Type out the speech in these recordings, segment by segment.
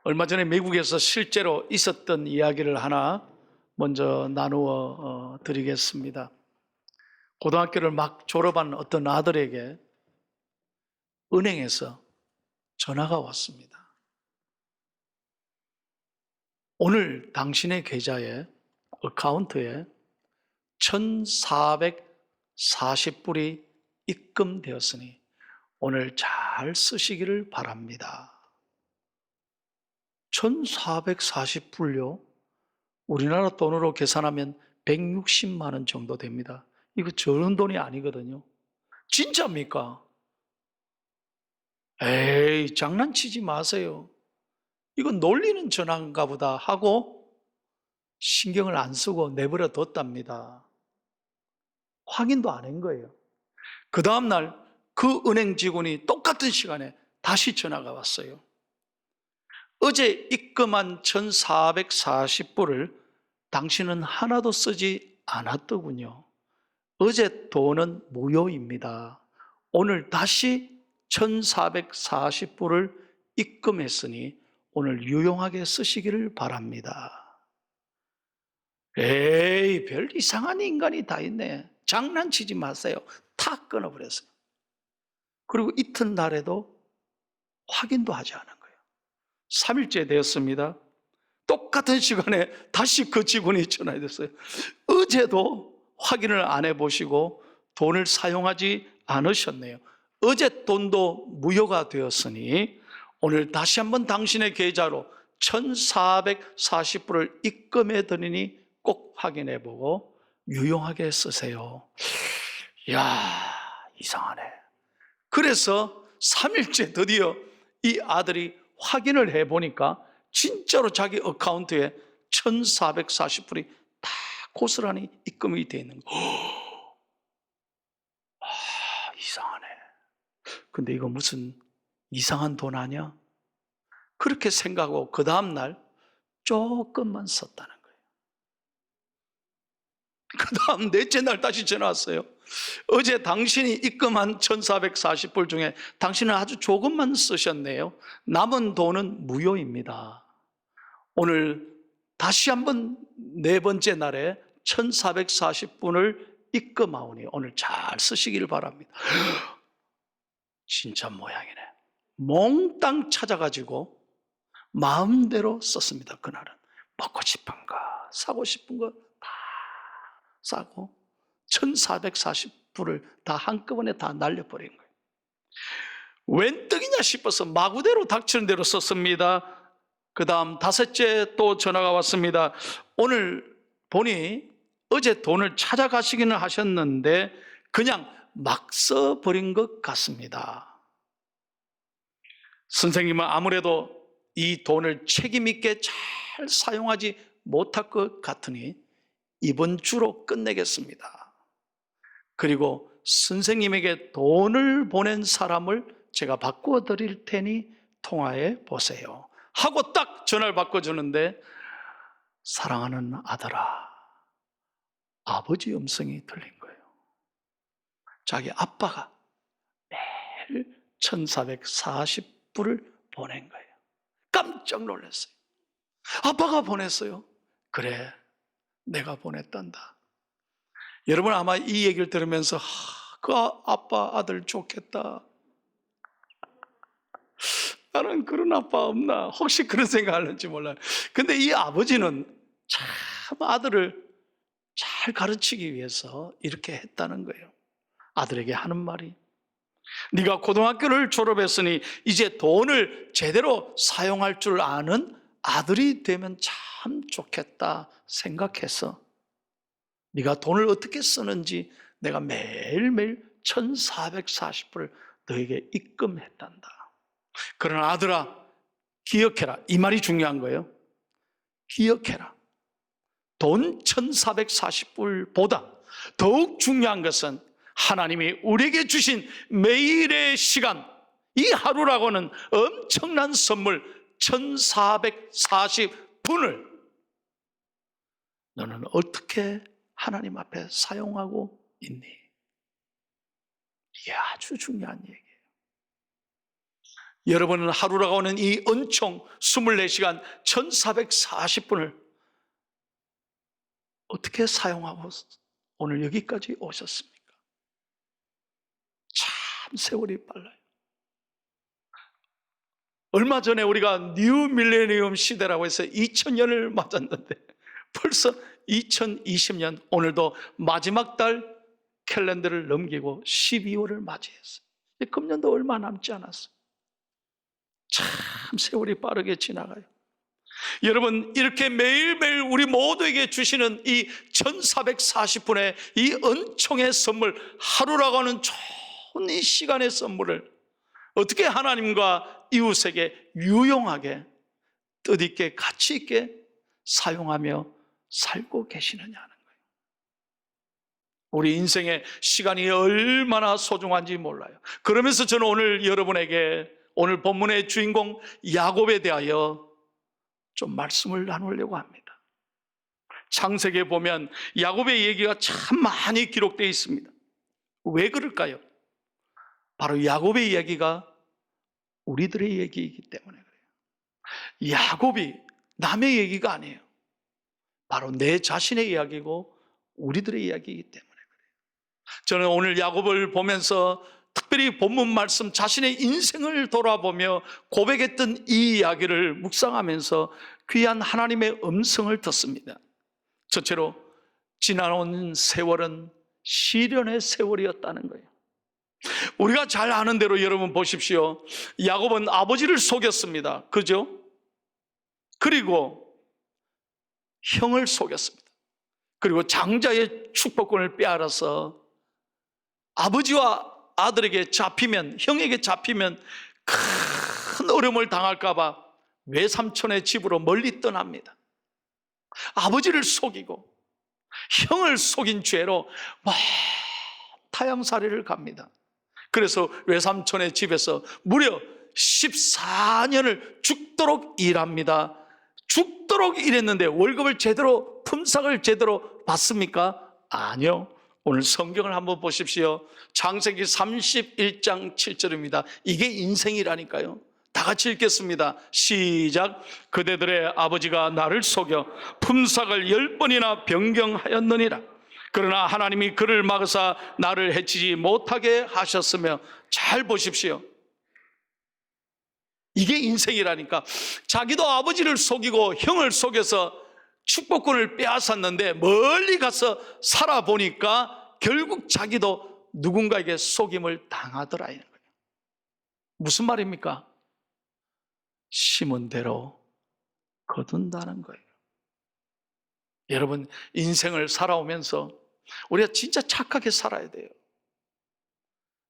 얼마 전에 미국에서 실제로 있었던 이야기를 하나 먼저 나누어 드리겠습니다. 고등학교를 막 졸업한 어떤 아들에게 은행에서 전화가 왔습니다. 오늘 당신의 계좌에, 어카운트에 1,440불이 입금되었으니 오늘 잘 쓰시기를 바랍니다. 1,440불요? 우리나라 돈으로 계산하면 160만 원 정도 됩니다. 이거 적은 돈이 아니거든요. 진짜입니까? 에이, 장난치지 마세요. 이건 놀리는 전화인가 보다 하고 신경을 안 쓰고 내버려 뒀답니다. 확인도 안 한 거예요. 그 다음날 그 은행 직원이 똑같은 시간에 다시 전화가 왔어요. 어제 입금한 1,440불을 당신은 하나도 쓰지 않았더군요. 어제 돈은 무효입니다. 오늘 다시 1,440불을 입금했으니 오늘 유용하게 쓰시기를 바랍니다. 에이, 별 이상한 인간이 다 있네. 장난치지 마세요. 탁 끊어버렸어요. 그리고 이튿날에도 확인도 하지 않은 거예요. 3일째 되었습니다. 똑같은 시간에 다시 그 직원이 전화했어요. 어제도 확인을 안 해보시고 돈을 사용하지 않으셨네요. 어제 돈도 무효가 되었으니 오늘 다시 한번 당신의 계좌로 1,440불을 입금해 드리니 꼭 확인해 보고 유용하게 쓰세요. 이야, 이상하네. 그래서 3일째 드디어 이 아들이 확인을 해보니까 진짜로 자기 어카운트에 1,440불이 다 고스란히 입금이 되어 있는 거예요. 이상하네. 근데 이거 무슨 이상한 돈 아니야? 그렇게 생각하고 그 다음날 조금만 썼다는 거예요. 그 다음 넷째 날 다시 전화 왔어요. 어제 당신이 입금한 1,440불 중에 당신은 아주 조금만 쓰셨네요. 남은 돈은 무효입니다. 오늘 다시 한번 네 번째 날에 1,440불을 입금하오니 오늘 잘 쓰시기를 바랍니다. 진짜 모양이네. 몽땅 찾아가지고 마음대로 썼습니다. 그날은 먹고 싶은 거, 사고 싶은 거 다 사고 1,440불을 다 한꺼번에 다 날려버린 거예요. 웬 떡이냐 싶어서 마구대로 닥치는 대로 썼습니다. 그 다음 다섯째 또 전화가 왔습니다. 오늘 보니 어제 돈을 찾아가시기는 하셨는데 그냥 막 써버린 것 같습니다. 선생님은 아무래도 이 돈을 책임있게 잘 사용하지 못할 것 같으니 이번 주로 끝내겠습니다. 그리고 선생님에게 돈을 보낸 사람을 제가 바꾸어 드릴 테니 통화해 보세요 하고 딱 전화를 바꿔주는데 사랑하는 아들아, 아버지 음성이 들린 거예요. 자기 아빠가 매일 1,440불을 보낸 거예요. 깜짝 놀랐어요. 아빠가 보냈어요. 그래, 내가 보냈단다. 여러분 아마 이 얘기를 들으면서 그 아빠 아들 좋겠다. 나는 그런 아빠 없나? 혹시 그런 생각하는지 몰라요. 근데 이 아버지는 참 아들을 잘 가르치기 위해서 이렇게 했다는 거예요. 아들에게 하는 말이 네가 고등학교를 졸업했으니 이제 돈을 제대로 사용할 줄 아는 아들이 되면 참 좋겠다 생각해서 네가 돈을 어떻게 쓰는지 내가 매일매일 1,440불을 너에게 입금했단다. 그러나 아들아, 기억해라. 이 말이 중요한 거예요. 기억해라. 돈 1,440불보다 더욱 중요한 것은 하나님이 우리에게 주신 매일의 시간, 이 하루라고는 엄청난 선물 1,440분을 너는 어떻게 하나님 앞에 사용하고 있니? 이게 아주 중요한 얘기예요. 여러분은 하루라고 하는 이 은총 24시간 1440분을 어떻게 사용하고 오늘 여기까지 오셨습니까? 참 세월이 빨라요. 얼마 전에 우리가 뉴 밀레니엄 시대라고 해서 2000년을 맞았는데 벌써 2020년 오늘도 마지막 달 캘린더를 넘기고 12월을 맞이했어요. 금년도 얼마 남지 않았어요. 참 세월이 빠르게 지나가요. 여러분, 이렇게 매일매일 우리 모두에게 주시는 이 1440분의 이 은총의 선물, 하루라고 하는 좋은 이 시간의 선물을 어떻게 하나님과 이웃에게 유용하게 뜻있게 가치 있게 사용하며 살고 계시느냐는 거예요. 우리 인생의 시간이 얼마나 소중한지 몰라요. 그러면서 저는 오늘 여러분에게 오늘 본문의 주인공 야곱에 대하여 좀 말씀을 나누려고 합니다. 창세기에 보면 야곱의 얘기가 참 많이 기록되어 있습니다. 왜 그럴까요? 바로 야곱의 이야기가 우리들의 얘기이기 때문에 그래요. 야곱이 남의 얘기가 아니에요. 바로 내 자신의 이야기고 우리들의 이야기이기 때문에 그래요. 저는 오늘 야곱을 보면서 특별히 본문 말씀 자신의 인생을 돌아보며 고백했던 이 이야기를 묵상하면서 귀한 하나님의 음성을 듣습니다. 첫째로 지나온 세월은 시련의 세월이었다는 거예요. 우리가 잘 아는 대로 여러분 보십시오. 야곱은 아버지를 속였습니다. 그죠? 그리고 형을 속였습니다. 그리고 장자의 축복권을 빼앗아서 아버지와 아들에게 잡히면, 형에게 잡히면 큰 어려움을 당할까 봐 외삼촌의 집으로 멀리 떠납니다. 아버지를 속이고 형을 속인 죄로 타향살이를 갑니다. 그래서 외삼촌의 집에서 무려 14년을 죽도록 일합니다. 죽도록 일했는데 월급을 제대로, 품삯을 제대로 받습니까? 아니요. 오늘 성경을 한번 보십시오. 창세기 31장 7절입니다. 이게 인생이라니까요. 다 같이 읽겠습니다. 시작. 그대들의 아버지가 나를 속여 품삯을 10번이나 변경하였느니라. 그러나 하나님이 그를 막으사 나를 해치지 못하게 하셨으며. 잘 보십시오. 이게 인생이라니까. 자기도 아버지를 속이고 형을 속여서 축복권을 빼앗았는데 멀리 가서 살아보니까 결국 자기도 누군가에게 속임을 당하더라. 이런 거예요. 무슨 말입니까? 심은 대로 거둔다는 거예요. 여러분, 인생을 살아오면서 우리가 진짜 착하게 살아야 돼요.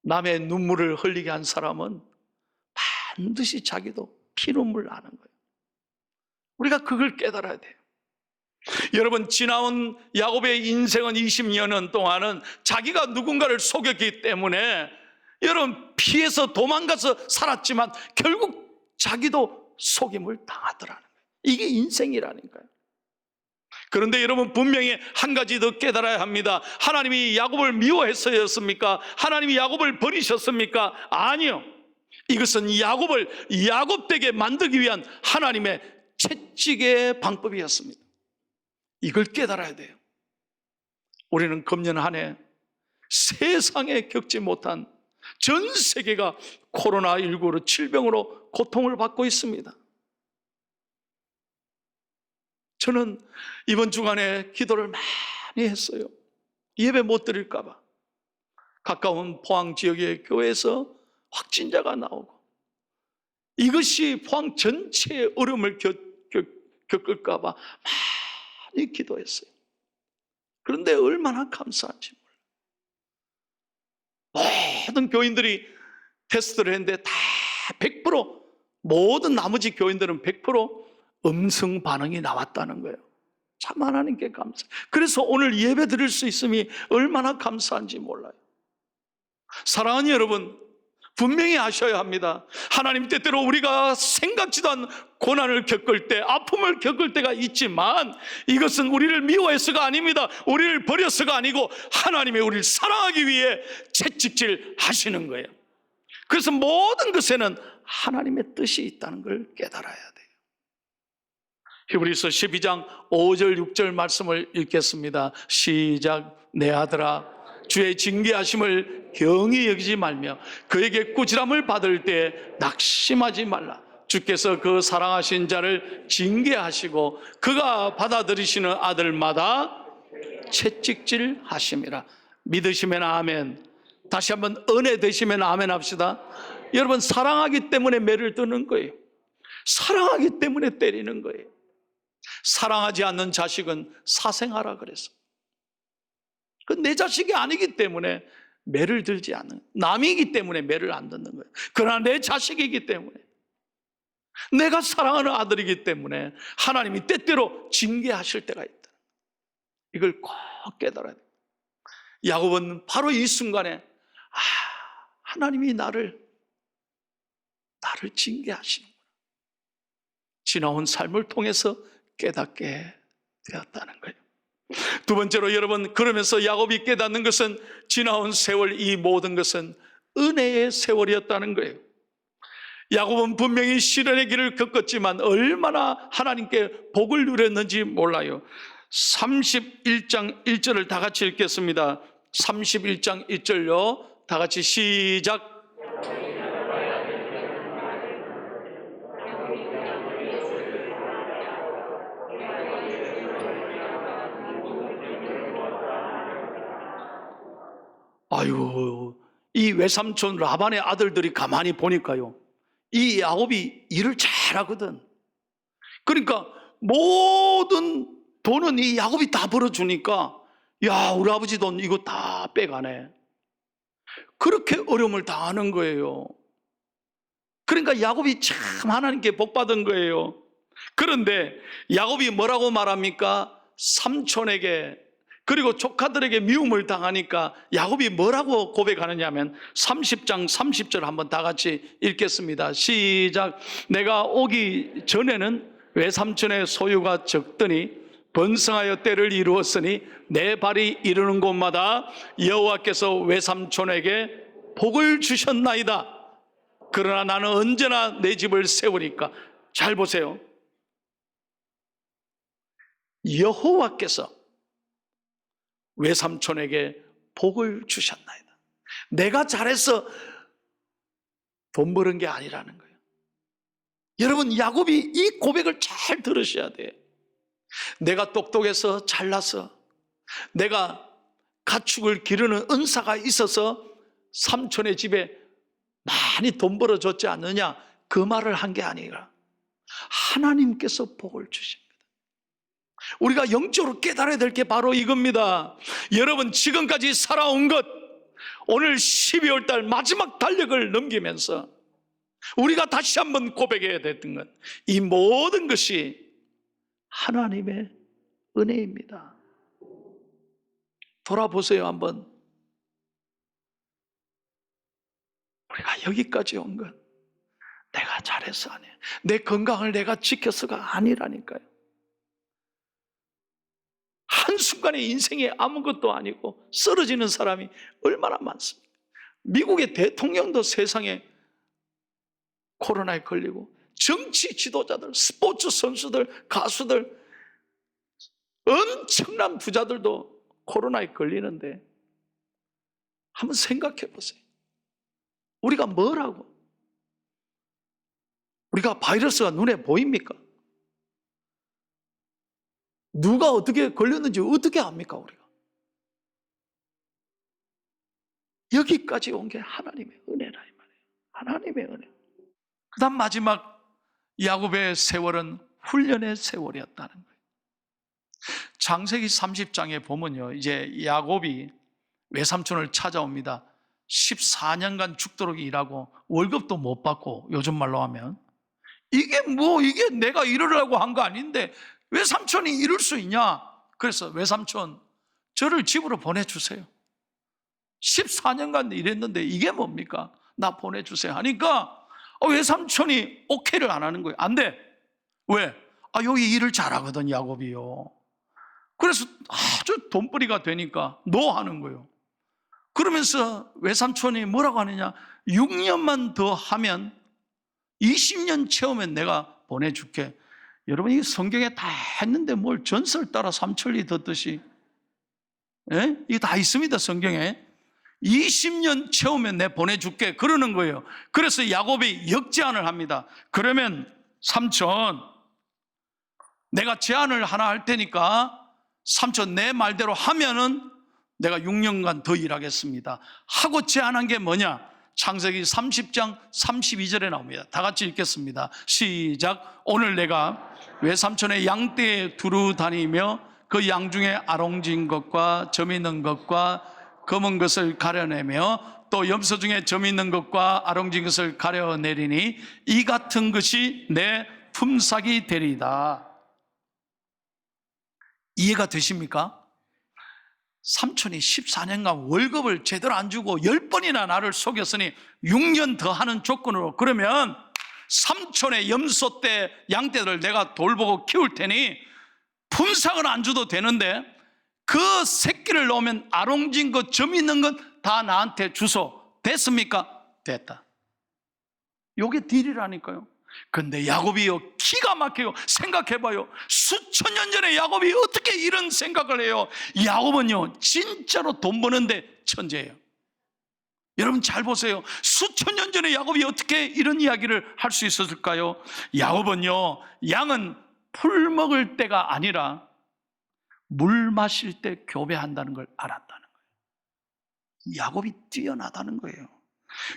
남의 눈물을 흘리게 한 사람은 반드시 자기도 피눈물 나는 거예요. 우리가 그걸 깨달아야 돼요. 여러분, 지나온 야곱의 인생은 20년 동안은 자기가 누군가를 속였기 때문에 여러분 피해서 도망가서 살았지만 결국 자기도 속임을 당하더라는 거예요. 이게 인생이라니까요. 그런데 여러분 분명히 한 가지 더 깨달아야 합니다. 하나님이 야곱을 미워해서였습니까? 하나님이 야곱을 버리셨습니까? 아니요. 이것은 야곱을 야곱되게 만들기 위한 하나님의 채찍의 방법이었습니다. 이걸 깨달아야 돼요. 우리는 금년 한 해 세상에 겪지 못한 전 세계가 코로나19로 질병으로 고통을 받고 있습니다. 저는 이번 주간에 기도를 많이 했어요. 예배 못 드릴까 봐. 가까운 포항 지역의 교회에서 확진자가 나오고 이것이 포항 전체의 어려움을 겪을까 봐 많이 기도했어요. 그런데 얼마나 감사한지 몰라요. 모든 교인들이 테스트를 했는데 다 100% 모든 나머지 교인들은 100% 음성 반응이 나왔다는 거예요. 참 하나님께 감사해요. 그래서 오늘 예배 드릴 수 있음이 얼마나 감사한지 몰라요. 사랑하는 여러분, 분명히 아셔야 합니다. 하나님 때때로 우리가 생각지도 않은 고난을 겪을 때, 아픔을 겪을 때가 있지만 이것은 우리를 미워해서가 아닙니다. 우리를 버려서가 아니고 하나님이 우리를 사랑하기 위해 채찍질 하시는 거예요. 그래서 모든 것에는 하나님의 뜻이 있다는 걸 깨달아야 돼요. 히브리서 12장 5절 6절 말씀을 읽겠습니다. 시작. 내 아들아, 주의 징계하심을 경히 여기지 말며 그에게 꾸지람을 받을 때 낙심하지 말라. 주께서 그 사랑하신 자를 징계하시고 그가 받아들이시는 아들마다 채찍질 하심이라. 믿으시면 아멘. 다시 한번 은혜 되시면 아멘 합시다. 여러분, 사랑하기 때문에 매를 뜨는 거예요. 사랑하기 때문에 때리는 거예요. 사랑하지 않는 자식은 사생하라 그랬어. 그 내 자식이 아니기 때문에 매를 들지 않는, 남이기 때문에 매를 안 듣는 거예요. 그러나 내 자식이기 때문에, 내가 사랑하는 아들이기 때문에 하나님이 때때로 징계하실 때가 있다. 이걸 꼭 깨달아야 돼요. 야곱은 바로 이 순간에 하나님이 나를 징계하시는구나, 지나온 삶을 통해서 깨닫게 되었다는 거예요. 두 번째로 여러분, 그러면서 야곱이 깨닫는 것은 지나온 세월, 이 모든 것은 은혜의 세월이었다는 거예요. 야곱은 분명히 시련의 길을 겪었지만 얼마나 하나님께 복을 누렸는지 몰라요. 31장 1절을 다 같이 읽겠습니다. 31장 1절요. 다 같이 시작. 아유, 이 외삼촌 라반의 아들들이 가만히 보니까요, 이 야곱이 일을 잘하거든. 그러니까 모든 돈은 이 야곱이 다 벌어주니까, 야, 우리 아버지 돈 이거 다 빼가네. 그렇게 어려움을 당하는 거예요. 그러니까 야곱이 참 하나님께 복 받은 거예요. 그런데 야곱이 뭐라고 말합니까? 삼촌에게, 그리고 조카들에게 미움을 당하니까 야곱이 뭐라고 고백하느냐 하면 30장 30절 한번 다 같이 읽겠습니다. 시작. 내가 오기 전에는 외삼촌의 소유가 적더니 번성하여 때를 이루었으니 내 발이 이르는 곳마다 여호와께서 외삼촌에게 복을 주셨나이다. 그러나 나는 언제나 내 집을 세우리까. 잘 보세요. 여호와께서 외삼촌에게 복을 주셨나이다. 내가 잘해서 돈 버는 게 아니라는 거예요. 여러분, 야곱이 이 고백을 잘 들으셔야 돼요. 내가 똑똑해서 잘나서, 내가 가축을 기르는 은사가 있어서 삼촌의 집에 많이 돈 벌어줬지 않느냐, 그 말을 한 게 아니라 하나님께서 복을 주십니다. 우리가 영적으로 깨달아야 될 게 바로 이겁니다. 여러분, 지금까지 살아온 것, 오늘 12월 달 마지막 달력을 넘기면서 우리가 다시 한번 고백해야 됐던 것, 이 모든 것이 하나님의 은혜입니다. 돌아보세요 한번. 우리가 여기까지 온 것, 내가 잘해서 아니에요. 내 건강을 내가 지켜서가 아니라니까요. 한순간에 인생에 아무것도 아니고 쓰러지는 사람이 얼마나 많습니까? 미국의 대통령도 세상에 코로나에 걸리고, 정치 지도자들, 스포츠 선수들, 가수들, 엄청난 부자들도 코로나에 걸리는데, 한번 생각해 보세요. 우리가 뭐라고? 우리가 바이러스가 눈에 보입니까? 누가 어떻게 걸렸는지 어떻게 압니까, 우리가? 여기까지 온 게 하나님의 은혜라 이 말이에요. 하나님의 은혜. 그 다음 마지막 야곱의 세월은 훈련의 세월이었다는 거예요. 창세기 30장에 보면요, 이제 야곱이 외삼촌을 찾아옵니다. 14년간 죽도록 일하고 월급도 못 받고, 요즘 말로 하면 이게 내가 이러려고 한 거 아닌데 외삼촌이 이럴 수 있냐? 그래서 외삼촌, 저를 집으로 보내주세요. 14년간 일했는데 이게 뭡니까? 나 보내주세요 하니까 외삼촌이 오케이를 안 하는 거예요. 안 돼. 왜? 여기 일을 잘하거든 야곱이요. 그래서 아주 돈벌이가 되니까 노 하는 거예요. 그러면서 외삼촌이 뭐라고 하느냐, 6년만 더 하면 20년 채우면 내가 보내줄게. 여러분, 이 성경에 다 했는데 뭘 전설 따라 삼천리 듣듯이. 예? 이거 다 있습니다, 성경에. 20년 채우면 내 보내줄게 그러는 거예요. 그래서 야곱이 역제안을 합니다. 그러면 삼촌, 내가 제안을 하나 할 테니까 삼촌 내 말대로 하면은 내가 6년간 더 일하겠습니다 하고 제안한 게 뭐냐? 창세기 30장 32절에 나옵니다. 다 같이 읽겠습니다. 시작. 오늘 내가 외삼촌의 양떼에 두루 다니며 그 양 중에 아롱진 것과 점 있는 것과 검은 것을 가려내며 또 염소 중에 점 있는 것과 아롱진 것을 가려내리니 이 같은 것이 내 품삯이 되리이다. 이해가 되십니까? 삼촌이 14년간 월급을 제대로 안 주고 10번이나 나를 속였으니 6년 더 하는 조건으로, 그러면 삼촌의 염소떼 양떼들을 내가 돌보고 키울 테니 품삯은 안 줘도 되는데 그 새끼를 넣으면 아롱진 것, 점 있는 것 다 나한테 주소. 됐습니까? 됐다. 요게 딜이라니까요. 근데 야곱이요, 기가 막혀요. 생각해봐요. 수천 년 전에 야곱이 어떻게 이런 생각을 해요? 야곱은요, 진짜로 돈 버는데 천재예요. 여러분 잘 보세요. 수천 년 전에 야곱이 어떻게 이런 이야기를 할 수 있었을까요? 야곱은요, 양은 풀 먹을 때가 아니라 물 마실 때 교배한다는 걸 알았다는 거예요. 야곱이 뛰어나다는 거예요.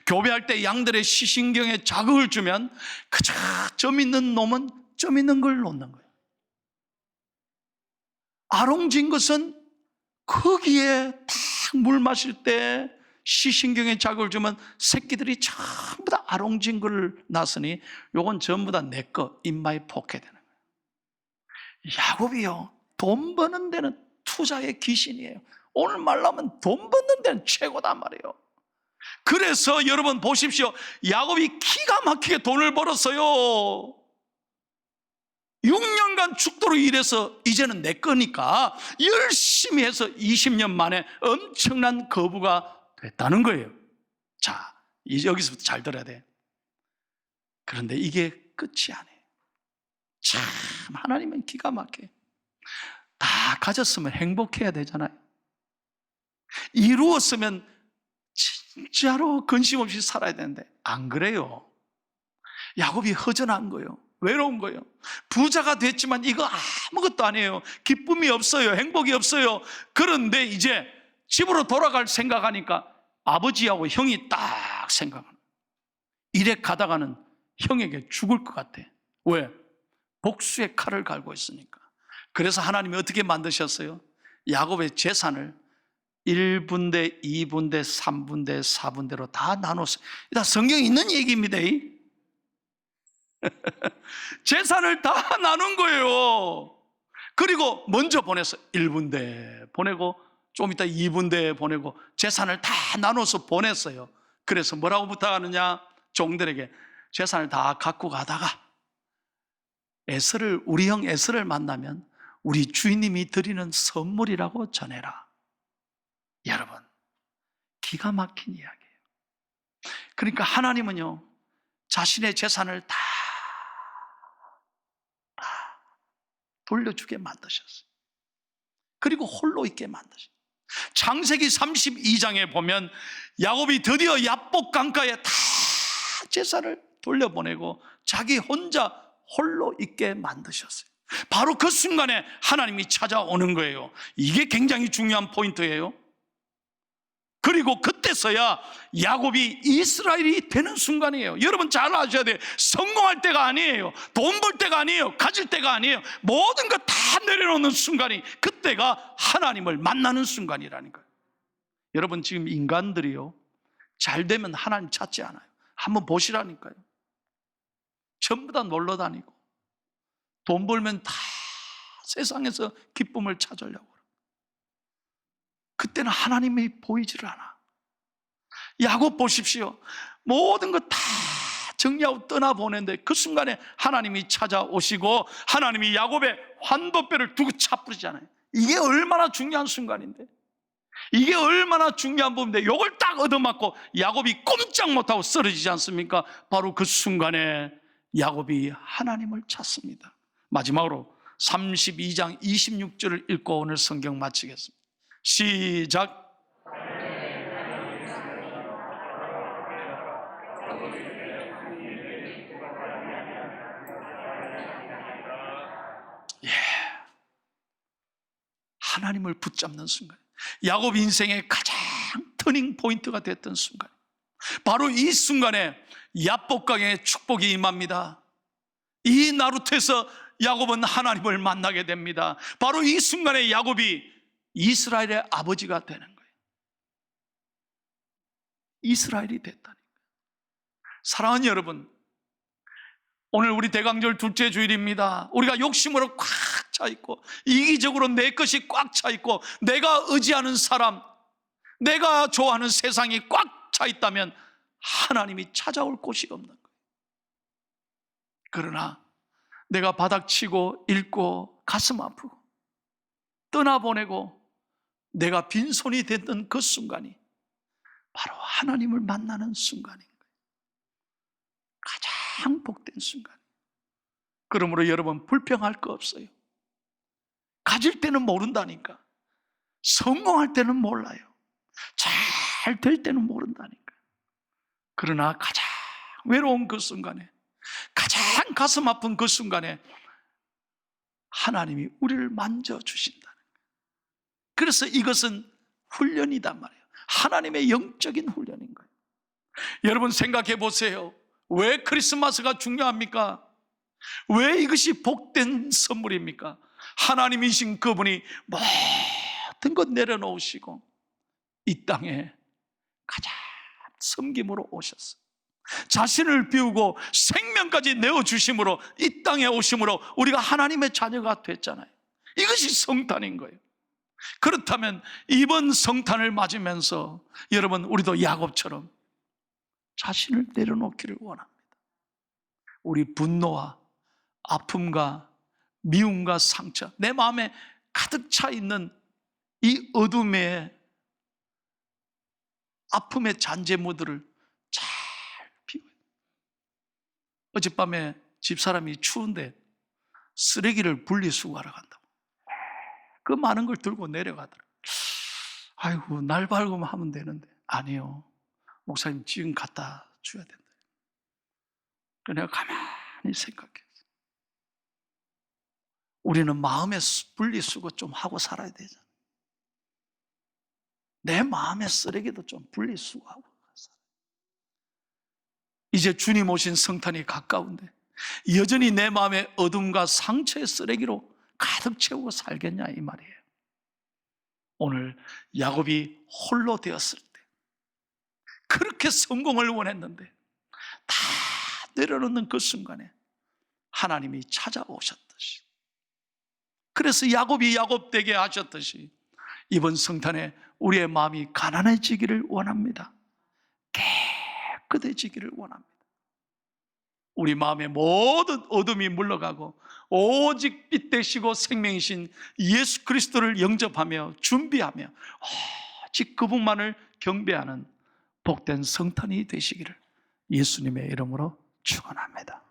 교배할 때 양들의 시신경에 자극을 주면 그저 점 있는 놈은 점 있는 걸 놓는 거예요. 아롱진 것은 거기에 딱 물 마실 때 시신경에 자극을 주면 새끼들이 전부 다 아롱진 걸 낳으니 요건 전부 다 내 거, 인마에 포켓 되는 거예요. 야곱이요, 돈 버는 데는 투자의 귀신이에요. 오늘 말하면 돈 버는 데는 최고단 말이에요. 그래서 여러분 보십시오. 야곱이 기가 막히게 돈을 벌었어요. 6년간 죽도록 일해서 이제는 내 거니까 열심히 해서 20년 만에 엄청난 거부가 됐다는 거예요. 자, 이제 여기서부터 잘 들어야 돼. 그런데 이게 끝이 아니에요. 참, 하나님은 기가 막혀요. 다 가졌으면 행복해야 되잖아요. 이루었으면 진짜로 근심 없이 살아야 되는데 안 그래요. 야곱이 허전한 거예요. 외로운 거예요. 부자가 됐지만 이거 아무것도 아니에요. 기쁨이 없어요. 행복이 없어요. 그런데 이제 집으로 돌아갈 생각하니까 아버지하고 형이 딱 생각하는 거예요. 이래 가다가는 형에게 죽을 것 같아. 왜? 복수의 칼을 갈고 있으니까. 그래서 하나님이 어떻게 만드셨어요? 야곱의 재산을 1분대, 2분대, 3분대, 4분대로 다 나눴어요. 다 성경에 있는 얘기입니다. 재산을 다 나눈 거예요. 그리고 먼저 보냈어요. 1분대 보내고 좀 이따 2분대 보내고 재산을 다 나눠서 보냈어요. 그래서 뭐라고 부탁하느냐? 종들에게 재산을 다 갖고 가다가 우리 형 에서를 만나면 우리 주인님이 드리는 선물이라고 전해라. 여러분, 기가 막힌 이야기예요. 그러니까 하나님은요, 자신의 재산을 다 돌려주게 만드셨어요. 그리고 홀로 있게 만드셨어요. 창세기 32장에 보면 야곱이 드디어 야복 강가에 다 재산을 돌려보내고 자기 혼자 홀로 있게 만드셨어요. 바로 그 순간에 하나님이 찾아오는 거예요. 이게 굉장히 중요한 포인트예요. 그리고 그때서야 야곱이 이스라엘이 되는 순간이에요. 여러분 잘 아셔야 돼요. 성공할 때가 아니에요. 돈 벌 때가 아니에요. 가질 때가 아니에요. 모든 것 다 내려놓는 순간이, 그때가 하나님을 만나는 순간이라니까요. 여러분 지금 인간들이요, 잘 되면 하나님 찾지 않아요. 한번 보시라니까요. 전부 다 놀러 다니고 돈 벌면 다 세상에서 기쁨을 찾으려고. 그때는 하나님이 보이지를 않아. 야곱 보십시오. 모든 것 다 정리하고 떠나보내는데 그 순간에 하나님이 찾아오시고 하나님이 야곱의 환도뼈를 두고 차뿌리잖아요. 이게 얼마나 중요한 순간인데. 이게 얼마나 중요한 부분인데 이걸 딱 얻어맞고 야곱이 꼼짝 못하고 쓰러지지 않습니까? 바로 그 순간에 야곱이 하나님을 찾습니다. 마지막으로 32장 26절을 읽고 오늘 성경 마치겠습니다. 시작. 하나님을 붙잡는 순간, 야곱 인생의 가장 터닝 포인트가 됐던 순간, 바로 이 순간에 야복강의 축복이 임합니다. 이 나루트에서 야곱은 하나님을 만나게 됩니다. 바로 이 순간에 야곱이 이스라엘의 아버지가 되는 거예요. 이스라엘이 됐다는 거예요. 사랑하는 여러분, 오늘 우리 대강절 둘째 주일입니다. 우리가 욕심으로 꽉 차 있고 이기적으로 내 것이 꽉 차 있고 내가 의지하는 사람, 내가 좋아하는 세상이 꽉 차 있다면 하나님이 찾아올 곳이 없는 거예요. 그러나 내가 바닥치고 잃고 가슴 아프고 떠나보내고 내가 빈손이 됐던 그 순간이 바로 하나님을 만나는 순간인 거예요. 가장 복된 순간. 그러므로 여러분, 불평할 거 없어요. 가질 때는 모른다니까. 성공할 때는 몰라요. 잘 될 때는 모른다니까. 그러나 가장 외로운 그 순간에, 가장 가슴 아픈 그 순간에 하나님이 우리를 만져주신다는 거예요. 그래서 이것은 훈련이단 말이에요. 하나님의 영적인 훈련인 거예요. 여러분 생각해 보세요. 왜 크리스마스가 중요합니까? 왜 이것이 복된 선물입니까? 하나님이신 그분이 모든 것 내려놓으시고 이 땅에 가장 섬김으로 오셨어요. 자신을 비우고 생명까지 내어주심으로 이 땅에 오심으로 우리가 하나님의 자녀가 됐잖아요. 이것이 성탄인 거예요. 그렇다면 이번 성탄을 맞으면서 여러분, 우리도 야곱처럼 자신을 내려놓기를 원합니다. 우리 분노와 아픔과 미움과 상처, 내 마음에 가득 차 있는 이 어둠의 아픔의 잔재물들을 잘 비워요. 어젯밤에 집사람이 추운데 쓰레기를 분리수거하러 간다고. 그 많은 걸 들고 내려가더라고요. 아이고, 날 밝으면 하면 되는데. 아니요, 목사님 지금 갖다 줘야 된다. 그래서 내가 가만히 생각했어요. 우리는 마음의 분리수거 좀 하고 살아야 되잖아요. 내 마음의 쓰레기도 좀 분리수거하고 살아요. 이제 주님 오신 성탄이 가까운데 여전히 내 마음의 어둠과 상처의 쓰레기로 가득 채우고 살겠냐 이 말이에요. 오늘 야곱이 홀로 되었을 때 그렇게 성공을 원했는데 다 내려놓는 그 순간에 하나님이 찾아오셨듯이, 그래서 야곱이 야곱되게 하셨듯이 이번 성탄에 우리의 마음이 가난해지기를 원합니다. 깨끗해지기를 원합니다. 우리 마음의 모든 어둠이 물러가고 오직 빛 되시고 생명이신 예수 그리스도를 영접하며 준비하며 오직 그분만을 경배하는 복된 성탄이 되시기를 예수님의 이름으로 축원합니다.